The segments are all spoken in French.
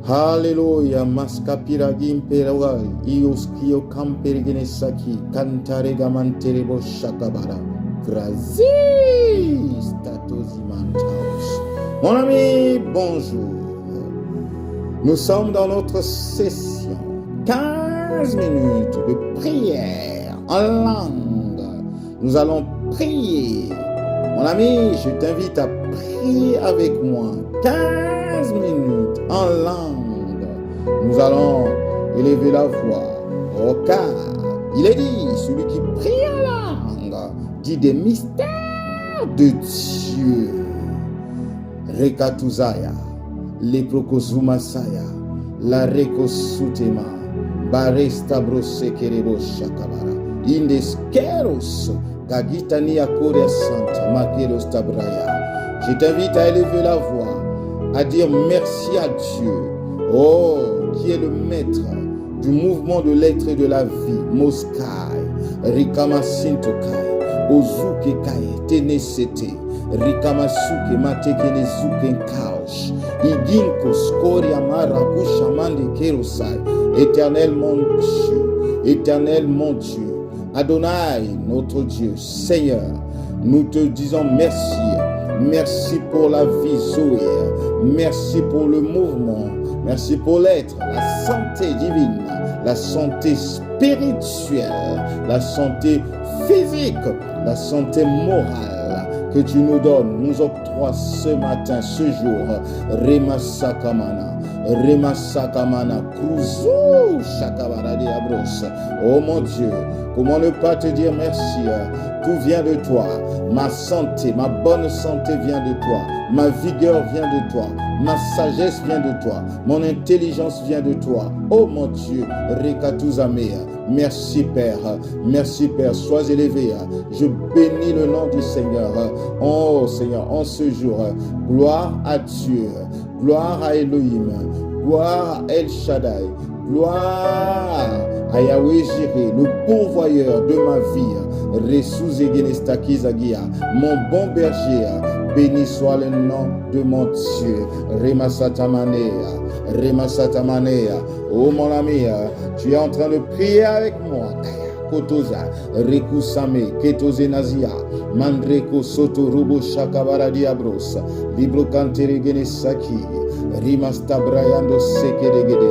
Hallelujah, maskapira gimperawal, ioskio kamperigene saki, kantarega manterebo shakabara, grazi, statozimantaos. Mon ami, bonjour. Nous sommes dans notre session, 15 minutes de prière en langue. Nous allons prier. Mon ami, je t'invite à prier avec moi 15 minutes en langue. Nous allons élever la voix. Oh, car il est dit, celui qui prie en langue dit des mystères de Dieu. Rekatuzaya, leprokozumasaya, la rekosutema, baresta brosekerebo shakabara, indeskeros, kagitania korea santa, makeros tabraya. Je t'invite à élever la voix, à dire merci à Dieu, oh, qui est le maître du mouvement de l'être et de la vie, Moskai, Rikamasintokai, Ozukekai, Tenesete, Rikamasuke, Matekenezuke, Kaosh, Iginko, Skoria, Marakusha, Mande, Kerosai, éternel mon Dieu, Adonai, notre Dieu, Seigneur, nous te disons merci. Merci pour la vie Zoé, merci pour le mouvement, merci pour l'être, la santé divine, la santé spirituelle, la santé physique, la santé morale que tu nous donnes, nous octroies ce matin, ce jour. Rema Sakamana, Kruzu, Shakabara de Abros. Oh mon Dieu, comment ne pas te dire merci? Tout vient de toi. Ma santé, ma bonne santé vient de toi. Ma vigueur vient de toi. Ma sagesse vient de toi. Mon intelligence vient de toi. Oh mon Dieu, Rekatuzamea. Merci Père. Merci Père. Sois élevé. Je bénis le nom du Seigneur. Oh Seigneur, en ce jour, gloire à Dieu. Gloire à Elohim. Gloire à El Shaddai. Gloire à Yahweh Jireh, le pourvoyeur de ma vie. Mon bon berger, béni soit le nom de mon Dieu. Remasatamanea. Oh mon ami, tu es en train de prier avec moi. Kotoza, Rekusame, Ketoze Nazia, Mandreko Soto Rubo Shakabara Diabros, Libro Canteregene Saki, Rimasta Brayando Sekedegede,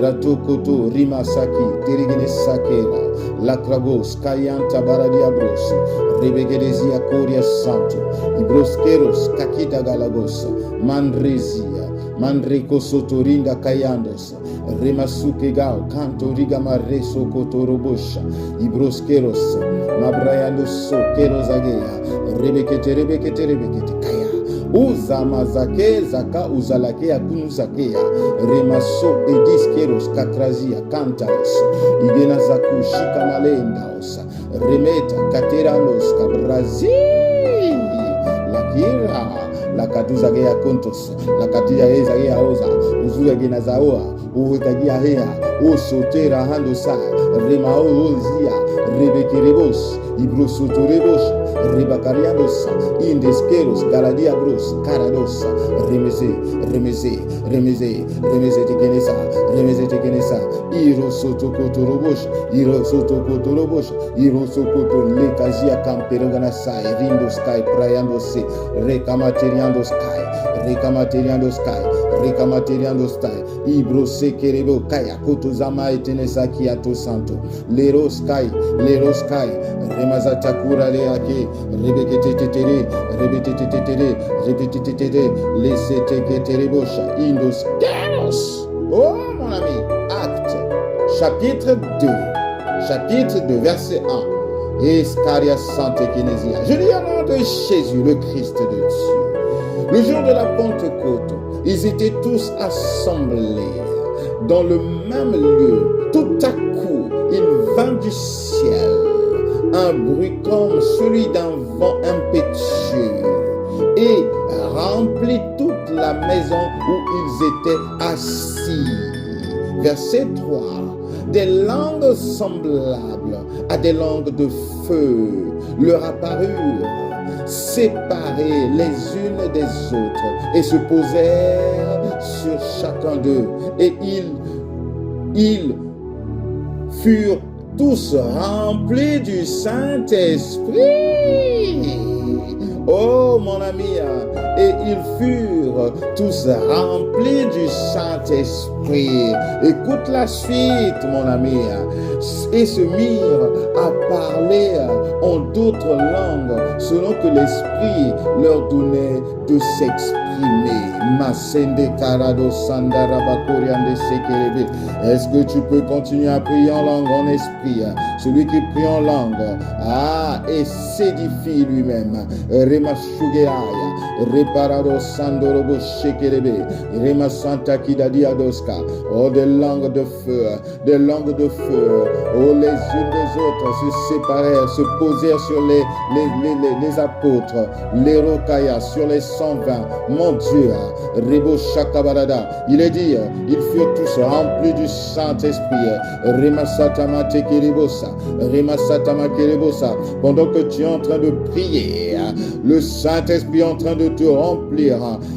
Rato Koto, Rimasaki, Teregene Sakera, Lacragos, Kayanta Baradiabros, Rebegedezia Coria Santo, Ibroskeros, Kakita Galagos, Mandrezia, Mandreko Sotorinda Kayandos, Remasuke Gao, Canto Rigama Reso Kotorobosha, Ibroskeros, Mabrayando Sokeros Agea, Rebekete Kaya, Uzamazake, Zaka, Uzalake, Akunusakea, Remaso, Ediskeros, Katrazia, Cantaos, Igenazaku, Shikamalendaos, Remeta, Kateranos, Kabrazi, Lakira, la Katuzagea Kontos, la Katia Ezagea Oza, Uzugena Zaoa, Uutagia Hea, Osotera Handosa, Remaozia, Rebekerebos, Ibrosotorebos, Rebacarianos, Indesqueros, Galadiabros, Carados, Remeze Tegenesa, Irosotokotorobosh, Irosokoto, Lekazia Camperoganasai, Rindoskai, Prayandose, Recamateriando Sky, Ibrose Kerebo, Kaya, Kotozama Etenesaki Ato Santo, Leroskai, Remazatakura Leake, Rebetetere, Leseteketerebosha, Indoskeros. Oh mon ami, Acte, chapitre 2, verset 1. Escaria Sante Kinesia. Je lis au nom de Jésus, le Christ de Dieu. Le jour de la Pentecôte, ils étaient tous assemblés dans le même lieu. Tout à coup, il vint du ciel un bruit comme celui d'un vent impétueux et remplit toute la maison où ils étaient assis. Verset 3. Des langues semblables à des langues de feu leur apparurent, séparées les unes des autres, et se posèrent sur chacun d'eux. Et ils furent tous remplis du Saint-Esprit. Oh mon ami, et ils furent tous remplis du Saint-Esprit. Écoute la suite, mon ami. Et se mirent à parler en d'autres langues selon que l'Esprit leur donnait de s'exprimer. Est-ce que tu peux continuer à prier en langue, en esprit? Celui qui prie en langue, et s'édifie lui-même. Reparado Sandorobo Shekerebe, Rema Santa Kidadiadoska, oh des langues de feu, oh les unes des autres se séparèrent, se posèrent sur les apôtres, les Rokaya, sur les 120, mon Dieu, Rebo Shakabarada, il est dit, ils furent tous remplis du Saint-Esprit, Rema Satama Tekeribosa, Rema Satama Kerebosa, pendant que tu es en train de prier, le Saint-Esprit est en train de te remplir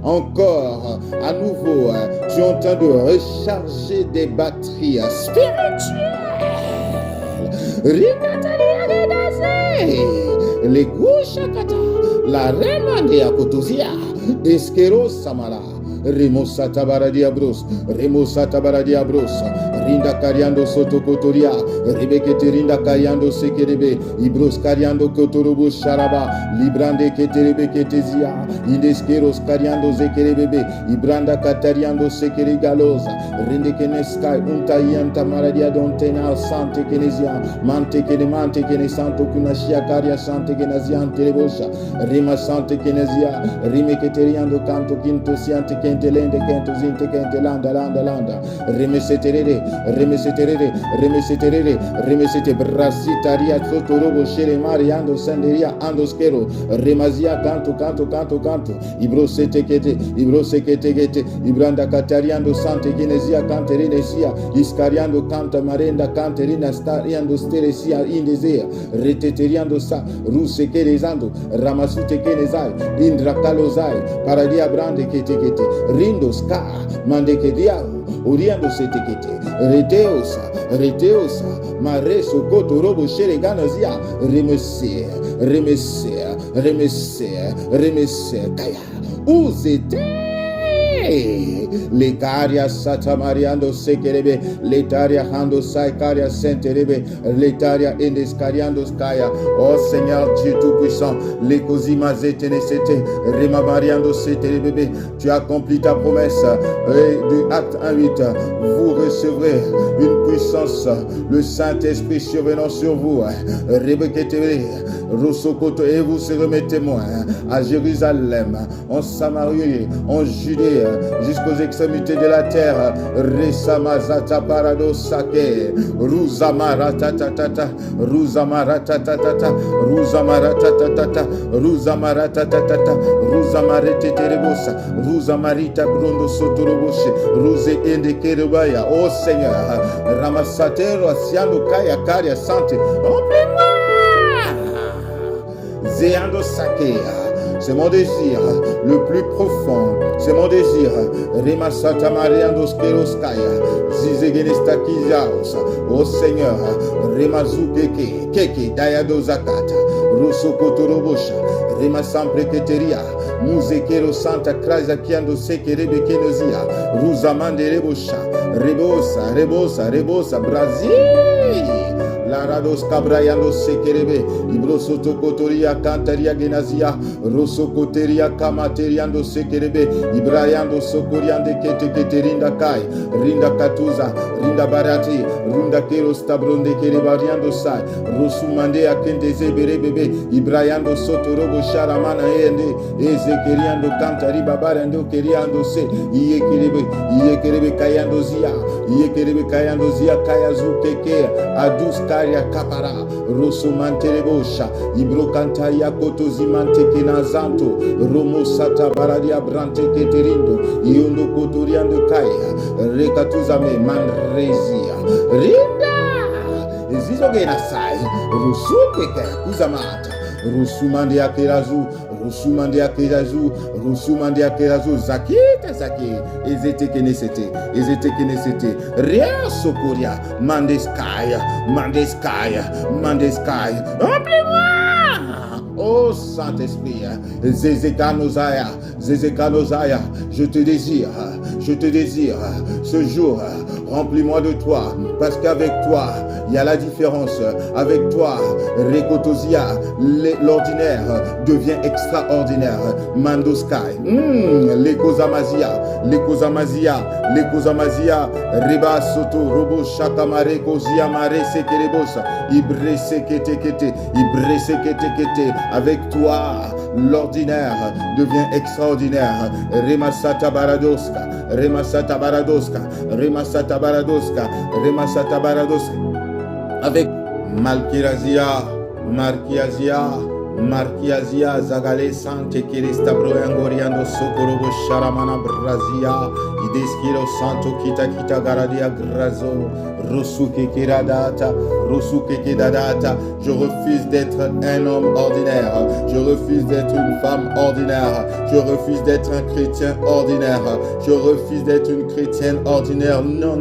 encore à nouveau. Tu es en train de recharger des batteries spirituelles. Les Gouchakata, la Remande Akotozia, Eskero Samara. Remosata Baradiabros, Remosata Baradiabros, Rinda Cariando Sotocotoria, Rebekete Rinda Cariando Sekerebe, Ibros Cariando Kotorobo Sharaba, Librande Keterebe Ketezia, Indeskeros Cariando Zekerebebe, Ibranda Catariando Sekeregalosa, Rinde Keneskai, Untayanta Maradia Dontena, Sante Kenesia, Mante Kenemante Kenesanto Kunashia Caria Sante Kenazian Terebosha, Rima Sante Kenesia, Rime Keteriando Canto Quinto Siante Kentelende Kento Zinte Kentelanda Landa, Remeseterere, Remesete Brasitaria Sotorobo Shere Mariando Sanderia Andoskero, Remazia Canto, Ibrosete Kete, Ibranda Catariando Sante Genesia Canterinesia, Iscariando Canta Marenda Canterina Stariando Steresia Indesea, Reteteriando Sa, Ruse Kerezando, Ramasute Kenezai, Indra Kalozai, Paradia Brande Kete, Rindo Ska, Mandekedia, Uriando Setekete, Reteosa, Mareso Kotorobo Shere Ganazia, Remese, Kaya, Uzete. Letaria Satamariando Sekerebe, Letaria Hando Saikaria Senterebe, Letaria Endescariando Skaya. Oh Seigneur Dieu Tout-Puissant, Lekozima Zetenesete, Remamariando Seterebebe, tu accomplis ta promesse. Du acte 1:8, vous recevrez une puissance, le Saint-Esprit survenant sur vous. Rebeketebe, Rosokoto, et vous serez mes témoins à Jérusalem, en Samarie, en Judée, jusqu'aux extrémités de la terre. Resamazata parado sake, Ruzamaratatata, Ruzamaratatata, Ruzamareteterebosa, Ruzamarita brondo sotoroboshe, Ruze ende kerebaya. Oh Seigneur, Ramasatero asiano kaya karia sante, remplis-moi. Zéando Sakea, c'est mon désir le plus profond, c'est mon désir. Rema Sata Mariando Skeroskaya, Zizegenesta Kizaos, oh Seigneur, Rema Zukeke, Keke, Dayado Zakata, Rosso Kotorobosha, Rema Sampre Keteria, Muzekero Santa Kraza Kiando Seke Rebekenozia, Ruzamande Rebosha, Rebosa, Brazil. La rados cabrayando sekerebe, ibrosoto kotoria cantaria genazia, rosso koteria kamateriando sekerebe, ibrayando sokoriande kete rinda kai, rinda katuza, rinda barati, runda keros tabronde kerebariando sai, rosumande akende zeberebebe, ibrayando sotorobo sharamana ende, ezekeriando cantari babarando keriando se, iyekerebe kayando zia, kayazu keke, adus Karia Kapara, Rosso Manterebosha, Ibro Cantaria Cotozimante Kenazanto, Romo Sata Baradia Brante Keterindo, Iondo Cotoriando Kaya, Recatuzame Manrezia, Rinda, Zizogena Sai, Rusuke Kuzamata, Rusumande Akerazu, Zaki Zaki, Ezete Kenesete, Ria Sokoria, Mandeskaya, remplis-moi! Oh Saint-Esprit, Zézékanozaya, je te désire, ce jour, remplis-moi de toi, parce qu'avec toi, il y a la différence. Avec toi, Rekotosia, l'ordinaire devient extraordinaire. Mandoskai, Lekozamazia, Reba Soto, Robo Shakamare, Kozia Mare Sekerebosa, Ibre Sekete. Avec toi, l'ordinaire devient extraordinaire. Remasata Baradoska. Avec Markiazia, Zagale, Sante, Kirista, Broyangoriando, Sokorobo, Sharamana, Brazia, Ideskiro, Santo, Kita, Garadia, Grazo, Rosuke, Kiradata, je refuse d'être un homme ordinaire, je refuse d'être une femme ordinaire, je refuse d'être un chrétien ordinaire, je refuse d'être une chrétienne ordinaire, non,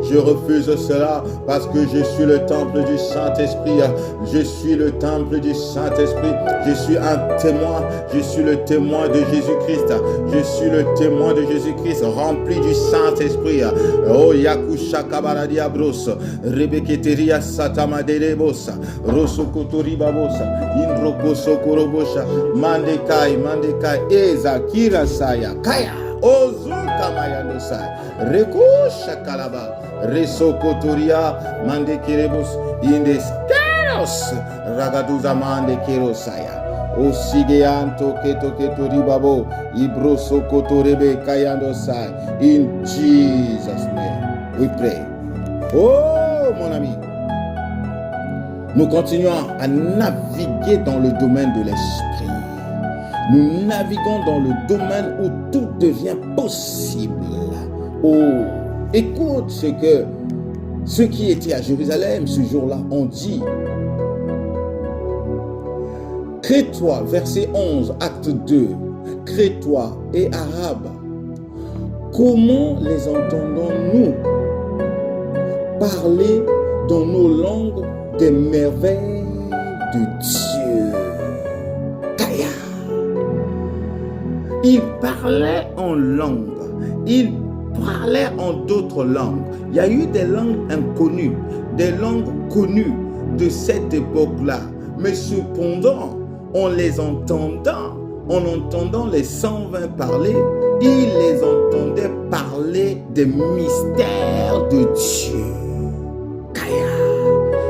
je refuse cela parce que je suis le temple du Saint-Esprit, je suis le témoin de Jésus-Christ, rempli du Saint-Esprit. Oh Yakusha Kabaradia Bros, Rebeketeria Satamadelebosa, Rosokotoribabosa, Indrokosokorobosa, Mandekai, Eza Kirasaya, Kaya, Ozuka Mayandosai, Rekusha Kalaba, Resokotoria, Mandekerebos, Indeskeros, Ragaduza Mandekerosaya. O Sigeanto Keto Ribabo, Ibroso Kotorebe Kayandosai. In Jesus' name, we pray. Oh, mon ami, nous continuons à naviguer dans le domaine de l'esprit. Nous naviguons dans le domaine où tout devient possible. Oh, écoute ce que ceux qui étaient à Jérusalem ce jour-là ont dit. Crée-toi, verset 11, acte 2. Crée-toi et arabe. Comment les entendons-nous parler dans nos langues des merveilles de Dieu? Kaya. Il parlait en langue. Il parlait en d'autres langues. Il y a eu des langues inconnues, des langues connues de cette époque-là. Mais cependant, en entendant les 120 parler, il les entendait parler des mystères de Dieu. Kaya.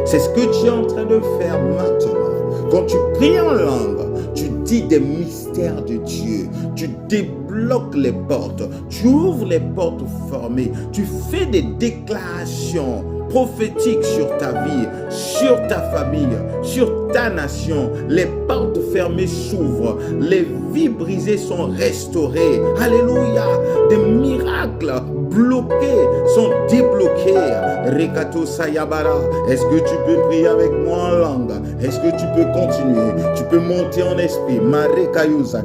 C'est ce que tu es en train de faire maintenant. Quand tu pries en langue, tu dis des mystères de Dieu. Tu débloques les portes. Tu ouvres les portes formées. Tu fais des déclarations prophétique sur ta vie, sur ta famille, sur ta nation. Les portes fermées s'ouvrent, les vies brisées sont restaurées. Alléluia, des miracles bloqués sont débloqués. Rekato Sayabara, est-ce que tu peux prier avec moi en langue? Est-ce que tu peux continuer? Tu peux monter en esprit. Mareka Yuzage,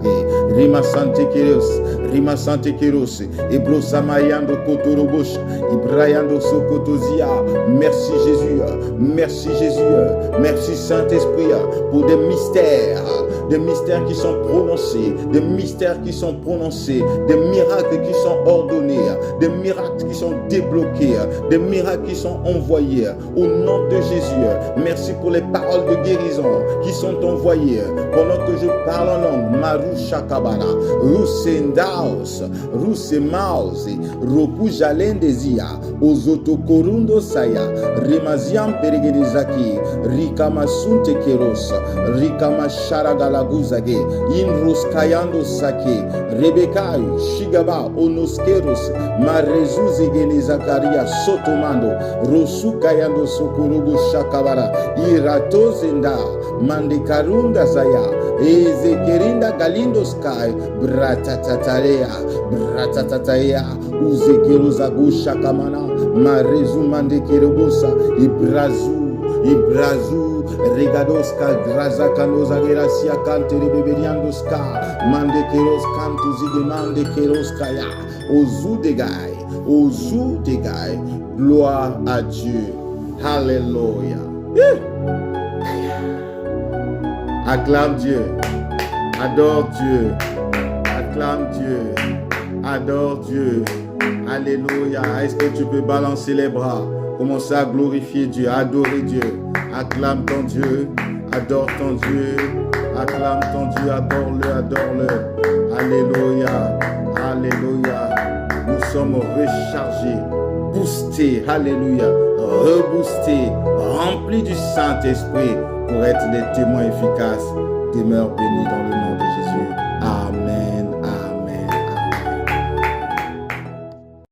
Rima Sante Keros, Ebro Samayando Kotorobosh, Ibrayando Sokotozia. Merci Jésus, merci Saint-Esprit pour des mystères qui sont prononcés, des miracles qui sont ordonnés, des miracles qui sont débloqués, des miracles qui sont envoyés au nom de Jésus. Merci pour les paroles de guérison qui sont envoyées pendant que je parle en langue. Marusha Kabara, Rusendaos, Rusemaos, Rokujalendezia, Ozotokorundo Saya, Remaziam Peregedizaki, Rikama Sunte Keros, Rikama Sharagalaguzage, Inros Kayando Sake, Rebecca, Shigaba, Onoskeros, Marezuzi Geni Zakaria, Sotomando, Rosu Kayando Sokurubu Shakabara, Iratozenda, Mandekarunda Zaya, Ezekerinda Galindo Sky, Bratatataya, Uzekeruzagu Shakamana, Marezu Mandekerobosa, Ibrazu, Regadoska, Grazakanosa, Gerasia, Cantere, Beberiandoska, Mandekeros, Cantuzi, Mandekeroskaya, Ozu Degai. Gloire à Dieu. Alléluia. Acclame Dieu. Adore Dieu. Acclame Dieu. Adore Dieu. Alléluia. Est-ce que tu peux balancer les bras? Commencer à glorifier Dieu, adorer Dieu. Acclame ton Dieu. Adore ton Dieu. Acclame ton Dieu. Adore-le. Alléluia. Alléluia. Nous sommes rechargés, boostés. Alléluia. Reboostés, remplis du Saint-Esprit pour être des témoins efficaces. Demeure béni dans le nom de Jésus.